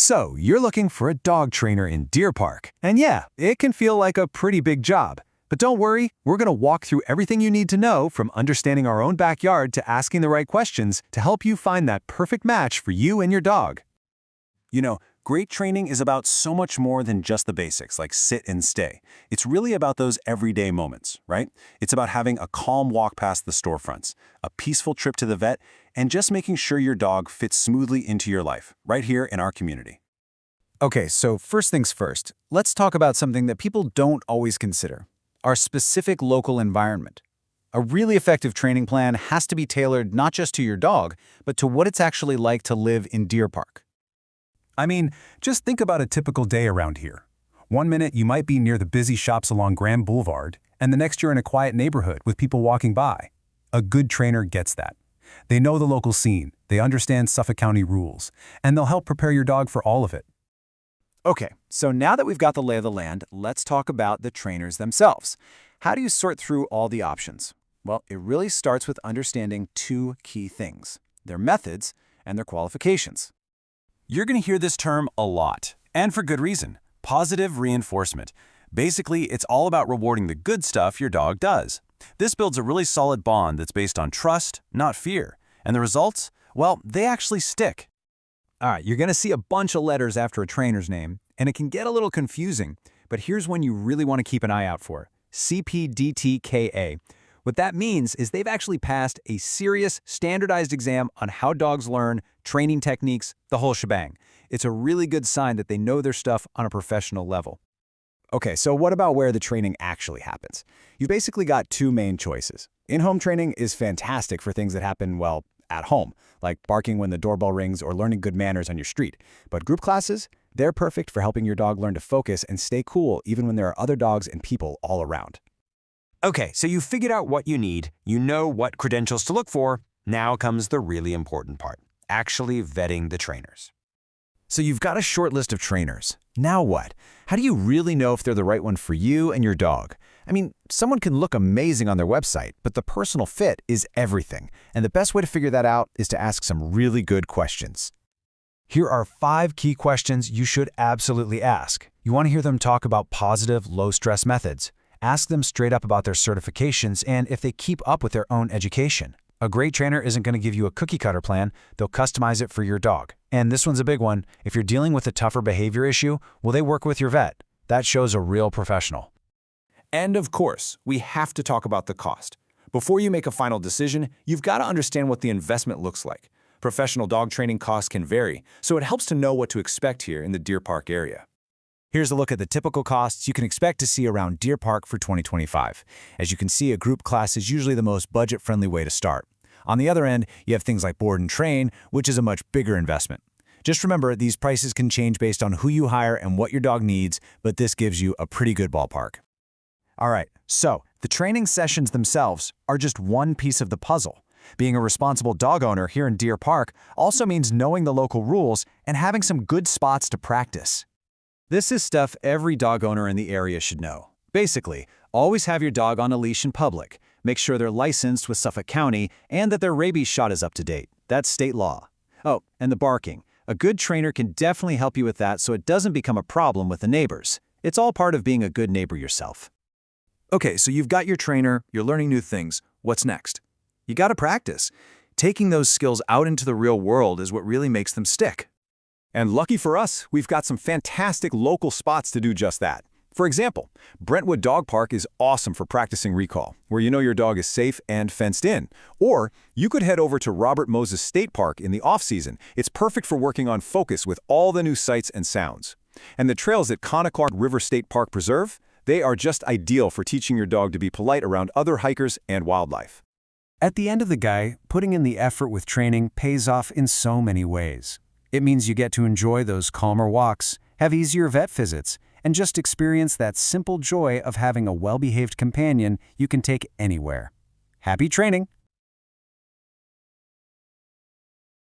So, you're looking for a dog trainer in Deer Park. And yeah, it can feel like a pretty big job. But don't worry, we're going to walk through everything you need to know, from understanding our own backyard to asking the right questions, to help you find that perfect match for you and your dog. You know, great training is about so much more than just the basics, like sit and stay. It's really about those everyday moments, right? It's about having a calm walk past the storefronts, a peaceful trip to the vet, and just making sure your dog fits smoothly into your life, right here in our community. Okay, so first things first, let's talk about something that people don't always consider: our specific local environment. A really effective training plan has to be tailored not just to your dog, but to what it's actually like to live in Deer Park. I mean, just think about a typical day around here. One minute you might be near the busy shops along Grand Boulevard, and the next you're in a quiet neighborhood with people walking by. A good trainer gets that. They know the local scene, they understand Suffolk County rules, and they'll help prepare your dog for all of it. Okay, so now that we've got the lay of the land, let's talk about the trainers themselves. How do you sort through all the options? Well, it really starts with understanding two key things: their methods and their qualifications. You're going to hear this term a lot, and for good reason: positive reinforcement. Basically, it's all about rewarding the good stuff your dog does. This builds a really solid bond that's based on trust, not fear. And the results? Well, they actually stick. All right, you're going to see a bunch of letters after a trainer's name, and it can get a little confusing, but here's one you really want to keep an eye out for: CPDTKA. What that means is they've actually passed a serious, standardized exam on how dogs learn, training techniques, the whole shebang. It's a really good sign that they know their stuff on a professional level. Okay, so what about where the training actually happens? You've basically got two main choices. In-home training is fantastic for things that happen, well, at home, like barking when the doorbell rings or learning good manners on your street. But group classes, they're perfect for helping your dog learn to focus and stay cool even when there are other dogs and people all around. Okay, so you figured out what you need, you know what credentials to look for. Now comes the really important part: actually vetting the trainers. So you've got a short list of trainers. Now what? How do you really know if they're the right one for you and your dog? I mean, someone can look amazing on their website, but the personal fit is everything. And the best way to figure that out is to ask some really good questions. Here are 5 key questions you should absolutely ask. You want to hear them talk about positive, low-stress methods. Ask them straight up about their certifications and if they keep up with their own education. A great trainer isn't going to give you a cookie-cutter plan. They'll customize it for your dog. And this one's a big one: if you're dealing with a tougher behavior issue, will they work with your vet? That shows a real professional. And of course, we have to talk about the cost. Before you make a final decision, you've got to understand what the investment looks like. Professional dog training costs can vary, so it helps to know what to expect here in the Deer Park area. Here's a look at the typical costs you can expect to see around Deer Park for 2025. As you can see, a group class is usually the most budget-friendly way to start. On the other end, you have things like board and train, which is a much bigger investment. Just remember, these prices can change based on who you hire and what your dog needs, but this gives you a pretty good ballpark. All right, so the training sessions themselves are just one piece of the puzzle. Being a responsible dog owner here in Deer Park also means knowing the local rules and having some good spots to practice. This is stuff every dog owner in the area should know. Basically, always have your dog on a leash in public. Make sure they're licensed with Suffolk County and that their rabies shot is up to date. That's state law. Oh, and the barking. A good trainer can definitely help you with that so it doesn't become a problem with the neighbors. It's all part of being a good neighbor yourself. Okay, so you've got your trainer, you're learning new things. What's next? You got to practice. Taking those skills out into the real world is what really makes them stick. And lucky for us, we've got some fantastic local spots to do just that. For example, Brentwood Dog Park is awesome for practicing recall, where you know your dog is safe and fenced in. Or you could head over to Robert Moses State Park in the off-season. It's perfect for working on focus with all the new sights and sounds. And the trails at Conaquark River State Park Preserve, they are just ideal for teaching your dog to be polite around other hikers and wildlife. At the end of the day, putting in the effort with training pays off in so many ways. It means you get to enjoy those calmer walks, have easier vet visits, and just experience that simple joy of having a well-behaved companion you can take anywhere. Happy training!